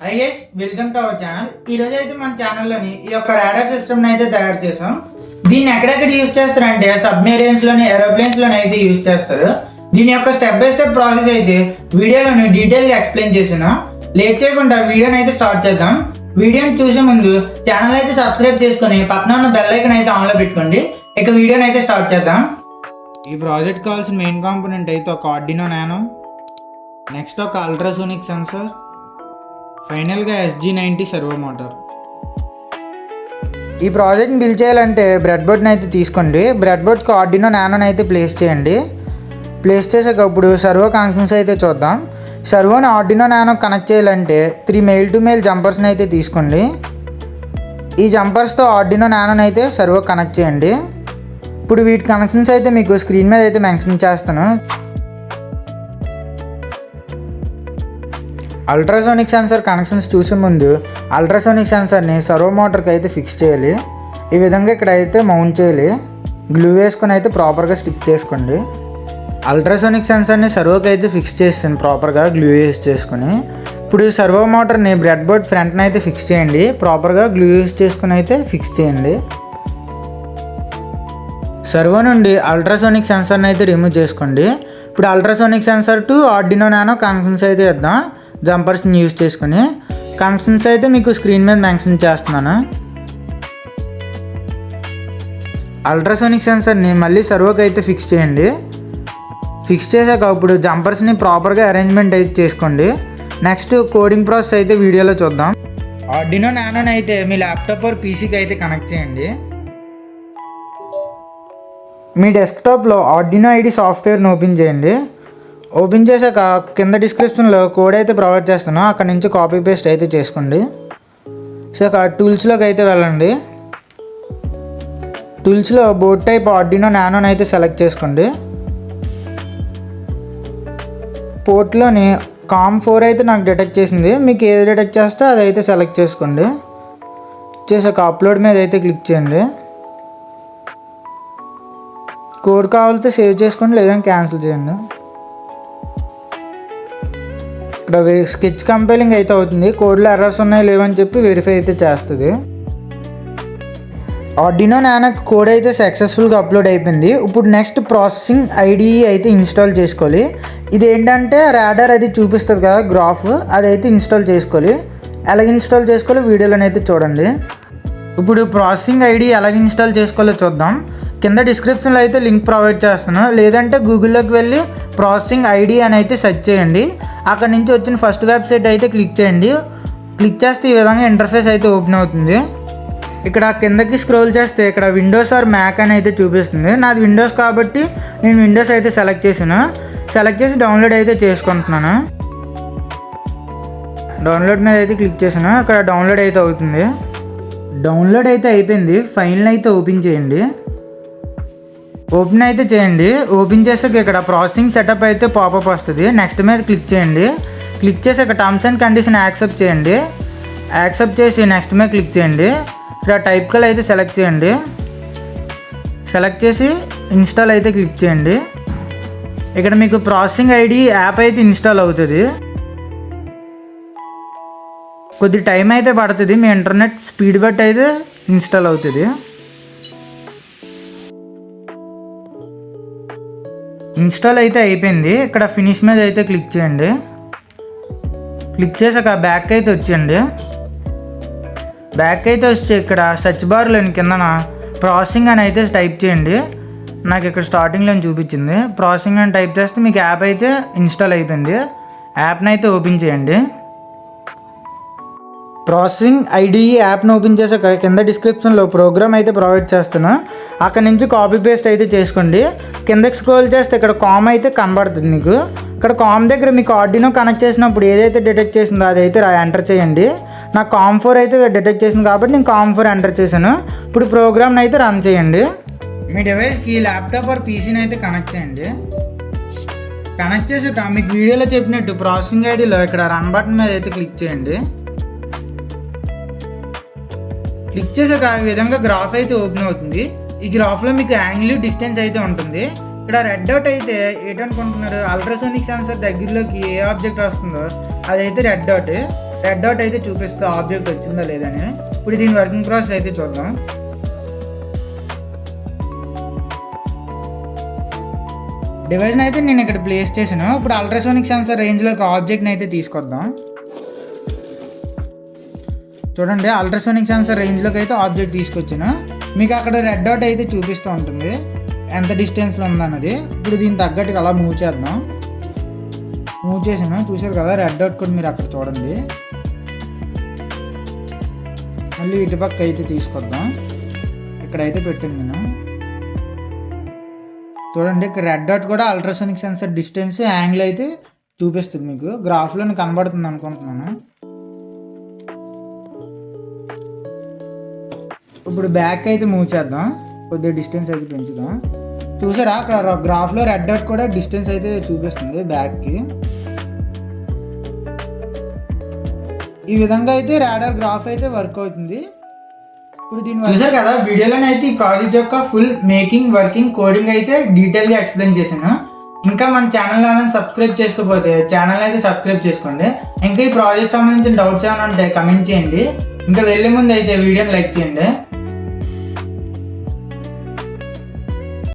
Hi guys, welcome to our channel. ఈ రోజు అయితే మన ఛానల్లోని ఈ యొక్క రాడార్ సిస్టమ్ని అయితే తయారు చేసాం. దీన్ని ఎక్కడెక్కడ యూజ్ చేస్తారంటే సబ్మెరీన్స్లోని, ఏరోప్లేన్స్లోని అయితే యూజ్ చేస్తారు. దీని యొక్క స్టెప్ బై స్టెప్ ప్రాసెస్ అయితే వీడియోలోని డీటెయిల్గా ఎక్స్ప్లెయిన్ చేసాను. లేట్ చేయకుండా వీడియోని అయితే స్టార్ట్ చేద్దాం. వీడియోని చూసే ముందు ఛానల్ అయితే సబ్స్క్రైబ్ చేసుకొని పక్కన ఉన్న బెల్ ఐకాన్ అయితే ఆన్లో పెట్టుకోండి. ఇక వీడియోని అయితే స్టార్ట్ చేద్దాం. ఈ ప్రాజెక్ట్ కావాల్సిన మెయిన్ కాంపోనెంట్ అయితే ఒక ఆర్డినో నానో, నెక్స్ట్ ఒక అల్ట్రాసోనిక్ సెన్సర్, ఫైనల్గా SG90 సర్వో మోటార్. ఈ ప్రాజెక్ట్ని బిల్డ్ చేయాలంటే బ్రెడ్ బోర్డ్ని అయితే తీసుకోండి. బ్రెడ్ బోర్డ్కి ఆర్డినో నానోని అయితే ప్లేస్ చేయండి. ప్లేస్ చేసాక ఇప్పుడు సర్వో కనెక్షన్స్ అయితే చూద్దాం. సర్వోని ఆర్డినో నానో కనెక్ట్ చేయాలంటే 3 మెయిల్ టు మెయిల్ జంపర్స్ని అయితే తీసుకోండి. ఈ జంపర్స్తో ఆర్డినో నానోని అయితే సర్వో కనెక్ట్ చేయండి. ఇప్పుడు వీటి కనెక్షన్స్ అయితే మీకు స్క్రీన్ మీద అయితే మెన్షన్ చేస్తాను. అల్ట్రాసోనిక్ సెన్సర్ కనెక్షన్స్ చూసే ముందు అల్ట్రాసోనిక్ సెన్సర్ని సర్వో మోటార్కి అయితే ఫిక్స్ చేయాలి. ఈ విధంగా ఇక్కడ అయితే మౌంట్ చేయాలి. గ్లూ వేసుకొని అయితే ప్రాపర్గా స్టిక్ చేసుకోండి. అల్ట్రాసోనిక్ సెన్సర్ని సర్వోకి అయితే ఫిక్స్ చేస్తాను ప్రాపర్గా గ్లూ యూస్ చేసుకొని. ఇప్పుడు సర్వో మోటార్ని బ్రెడ్ బోర్డ్ ఫ్రంట్ని అయితే ఫిక్స్ చేయండి. ప్రాపర్గా గ్లూ యూస్ చేసుకొని అయితే ఫిక్స్ చేయండి. సర్వో నుండి అల్ట్రాసోనిక్ సెన్సర్ని అయితే రిమూవ్ చేసుకోండి. ఇప్పుడు ultrasonic sensor to Arduino nano connections అయితే ఇద్దాం. జంపర్స్ని యూజ్ చేసుకుని కనెక్షన్స్ అయితే మీకు స్క్రీన్ మీద మెన్షన్ చేస్తున్నాను. అల్ట్రాసోనిక్ సెన్సర్ని మళ్ళీ సర్వోకి అయితే ఫిక్స్ చేయండి. ఫిక్స్ చేసాక ఇప్పుడు జంపర్స్ని ప్రాపర్గా అరేంజ్మెంట్ అయితే చేసుకోండి. నెక్స్ట్ కోడింగ్ ప్రాసెస్ అయితే వీడియోలో చూద్దాం. ఆర్డినో నానోని అయితే మీ ల్యాప్టాప్ ఆర్ పీసీకి అయితే కనెక్ట్ చేయండి. మీ డెస్క్టాప్లో ఆర్డినో ఐడి సాఫ్ట్వేర్ని ఓపెన్ చేయండి. ఓపెన్ చేశాక కింద డిస్క్రిప్షన్లో కోడ్ అయితే ప్రొవైడ్ చేస్తాను, అక్కడ నుంచి కాపీ పేస్ట్ అయితే చేసుకోండి. సో టూల్స్లోకి అయితే వెళ్ళండి. టూల్స్లో బోర్డ్ టైప్ ఆర్డినో నానోని అయితే సెలెక్ట్ చేసుకోండి. పోర్ట్లోని COM4 అయితే నాకు డిటెక్ట్ చేసింది. మీకు ఏది డిటెక్ట్ చేస్తే అది అయితే సెలెక్ట్ చేసుకోండి. చేశాక అప్లోడ్ మీద అయితే క్లిక్ చేయండి. కోడ్ కావాలితే సేవ్ చేసుకోండి, లేదంటే క్యాన్సిల్ చేయండి. ఇక్కడ స్కెచ్ కంపైలింగ్ అయితే అవుతుంది. కోడ్లో ఎర్రర్స్ ఉన్నాయి లేవని చెప్పి వెరిఫై అయితే చేస్తుంది. ఆర్డినో నానో కోడ్ అయితే సక్సెస్ఫుల్గా అప్లోడ్ అయిపోయింది. ఇప్పుడు నెక్స్ట్ ప్రాసెసింగ్ IDE అయితే ఇన్స్టాల్ చేసుకోవాలి. ఇది ఏంటంటే రాడార్ అది చూపిస్తుంది కదా గ్రాఫ్, అదైతే ఇన్స్టాల్ చేసుకోవాలి. ఎలాగ ఇన్స్టాల్ చేసుకోవాలో వీడియోలోనైతే చూడండి. ఇప్పుడు ప్రాసెసింగ్ IDE ఎలాగ ఇన్స్టాల్ చేసుకోవాలో చూద్దాం. కింద డిస్క్రిప్షన్లో అయితే లింక్ ప్రొవైడ్ చేస్తాను, లేదంటే గూగుల్లోకి వెళ్ళి ప్రాసెసింగ్ IDE అని అయితే సెర్చ్ చేయండి. అక్కడ నుంచి వచ్చిన ఫస్ట్ వెబ్సైట్ అయితే క్లిక్ చేయండి. క్లిక్ చేస్తే ఈ విధంగా ఇంటర్ఫేస్ అయితే ఓపెన్ అవుతుంది. ఇక్కడ కిందకి స్క్రోల్ చేస్తే ఇక్కడ విండోస్ ఆర్ మ్యాక్ అని అయితే చూపిస్తుంది. నాది విండోస్ కాబట్టి నేను విండోస్ అయితే సెలెక్ట్ చేశాను. సెలెక్ట్ చేసి డౌన్లోడ్ అయితే చేసుకుంటున్నాను. డౌన్లోడ్ మీద అయితే క్లిక్ చేశాను. అక్కడ డౌన్లోడ్ అయితే అవుతుంది. డౌన్లోడ్ అయితే అయిపోయింది. ఫైల్ని అయితే ఓపెన్ చేయండి. ఓపెన్ అయితే చేయండి. ఓపెన్ చేసాక ఇక్కడ ప్రాసెసింగ్ సెటప్ అయితే పాపప్ వస్తుంది. నెక్స్ట్ మీద క్లిక్ చేయండి. క్లిక్ చేసి ఇక్కడ టర్మ్స్ అండ్ కండిషన్ యాక్సెప్ట్ చేయండి. యాక్సెప్ట్ చేసి నెక్స్ట్ మీద క్లిక్ చేయండి. ఇక్కడ టైప్ కల్ అయితే సెలెక్ట్ చేయండి. సెలెక్ట్ చేసి ఇన్స్టాల్ అయితే క్లిక్ చేయండి. ఇక్కడ మీకు ప్రాసెసింగ్ IDE యాప్ అయితే ఇన్స్టాల్ అవుతుంది. కొద్ది టైం అయితే పడుతుంది. మీ ఇంటర్నెట్ స్పీడ్ బట్టి అయితే ఇన్స్టాల్ అవుతుంది. ఇన్స్టాల్ అయితే అయిపోయింది. ఇక్కడ ఫినిష్ మీద అయితే క్లిక్ చేయండి. క్లిక్ చేసాక బ్యాక్ అయితే వచ్చేయండి. బ్యాక్ అయితే వచ్చి ఇక్కడ సెర్చ్ బార్లోని కిందన ప్రాసెసింగ్ అని అయితే టైప్ చేయండి. నాకు ఇక్కడ స్టార్టింగ్లో చూపించింది. ప్రాసెసింగ్ అని టైప్ చేస్తే మీకు యాప్ అయితే ఇన్స్టాల్ అయిపోయింది. యాప్ని అయితే ఓపెన్ చేయండి. ప్రాసెసింగ్ IDE యాప్ని ఓపెన్ చేసాక కింద డిస్క్రిప్షన్లో ప్రోగ్రామ్ అయితే ప్రొవైడ్ చేస్తాను, అక్కడ నుంచి కాపీ పేస్ట్ అయితే చేసుకోండి. కిందకి స్క్రోల్ చేస్తే ఇక్కడ COM అయితే కనబడుతుంది మీకు. ఇక్కడ COM దగ్గర మీకు ఆర్డినో కనెక్ట్ చేసినప్పుడు ఏదైతే డిటెక్ట్ చేసిందో అదైతే ఎంటర్ చేయండి. నాకు COM4 అయితే డిటెక్ట్ చేసింది కాబట్టి నేను COM4 ఎంటర్ చేశాను. ఇప్పుడు ప్రోగ్రామ్ని అయితే రన్ చేయండి. మీ డివైస్కి ల్యాప్టాప్ ఆర్ పీసీని అయితే కనెక్ట్ చేయండి. కనెక్ట్ చేసాక మీకు వీడియోలో చెప్పినట్టు ప్రాసెసింగ్ IDలో ఇక్కడ రన్ బటన్ మీద అయితే క్లిక్ చేయండి. క్లిక్ చేసాక ఈ విధంగా గ్రాఫ్ అయితే ఓపెన్ అవుతుంది. ఈ గ్రాఫ్లో మీకు యాంగిల్ డిస్టెన్స్ అయితే ఉంటుంది. ఇక్కడ రెడ్ డాట్ అయితే ఏంటనుకుంటున్నారు, అల్ట్రాసోనిక్ సెన్సర్ దగ్గరలోకి ఏ ఆబ్జెక్ట్ వస్తుందో అదైతే రెడ్ డాట్. రెడ్ డాట్ అయితే చూపిస్తుంది ఆబ్జెక్ట్ వచ్చిందా లేదని. ఇప్పుడు దీని వర్కింగ్ ప్రాసెస్ అయితే చూద్దాం. డివైస్ని అయితే నేను ఇక్కడ ప్లేస్ చేశాను. ఇప్పుడు అల్ట్రాసోనిక్ సెన్సార్ రేంజ్లోకి ఆబ్జెక్ట్ని అయితే తీసుకొద్దాం. చూడండి, అల్ట్రాసోనిక్ సెన్సార్ రేంజ్లోకి అయితే ఆబ్జెక్ట్ తీసుకొచ్చాను. మీకు అక్కడ రెడ్ డాట్ అయితే చూపిస్తూ ఉంటుంది ఎంత డిస్టెన్స్లో ఉందన్నది. ఇప్పుడు దీనికి తగ్గట్టుగా అలా మూవ్ చేద్దాం. మూవ్ చేసాను, చూసారు కదా రెడ్ డాట్ కూడా మీరు అక్కడ చూడండి. మళ్ళీ ఇటుపక్క అయితే తీసుకొద్దాం. ఇక్కడైతే పెట్టాను నేను. చూడండి, ఇక్కడ రెడ్ డాట్ కూడా అల్ట్రాసోనిక్ సెన్సార్ డిస్టెన్స్ యాంగిల్ అయితే చూపిస్తుంది. మీకు గ్రాఫ్లో కనబడుతుంది అనుకుంటున్నాను. ఇప్పుడు బ్యాక్ అయితే మూవ్ చేద్దాం. కొద్దిగా డిస్టెన్స్ అయితే పెంచుదాం. చూసారా అక్కడ గ్రాఫ్లో రెడ్ డాట్ కూడా డిస్టెన్స్ అయితే చూపిస్తుంది బ్యాక్కి. ఈ విధంగా అయితే రాడార్ గ్రాఫ్ అయితే వర్క్ అవుతుంది. ఇప్పుడు దీన్ని చూసారు కదా, వీడియోలోనే అయితే ఈ ప్రాజెక్ట్ యొక్క ఫుల్ మేకింగ్, వర్కింగ్, కోడింగ్ అయితే డీటెయిల్గా ఎక్స్ప్లెయిన్ చేశాను. ఇంకా మన ఛానల్ ఏమైనా సబ్స్క్రైబ్ చేసుకోకపోతే ఛానల్ అయితే సబ్స్క్రైబ్ చేసుకోండి. ఇంకా ఈ ప్రాజెక్ట్ సంబంధించిన డౌట్స్ ఏమైనా ఉంటే కమెంట్ చేయండి. ఇంకా వెళ్ళే ముందు అయితే వీడియోని లైక్ చేయండి.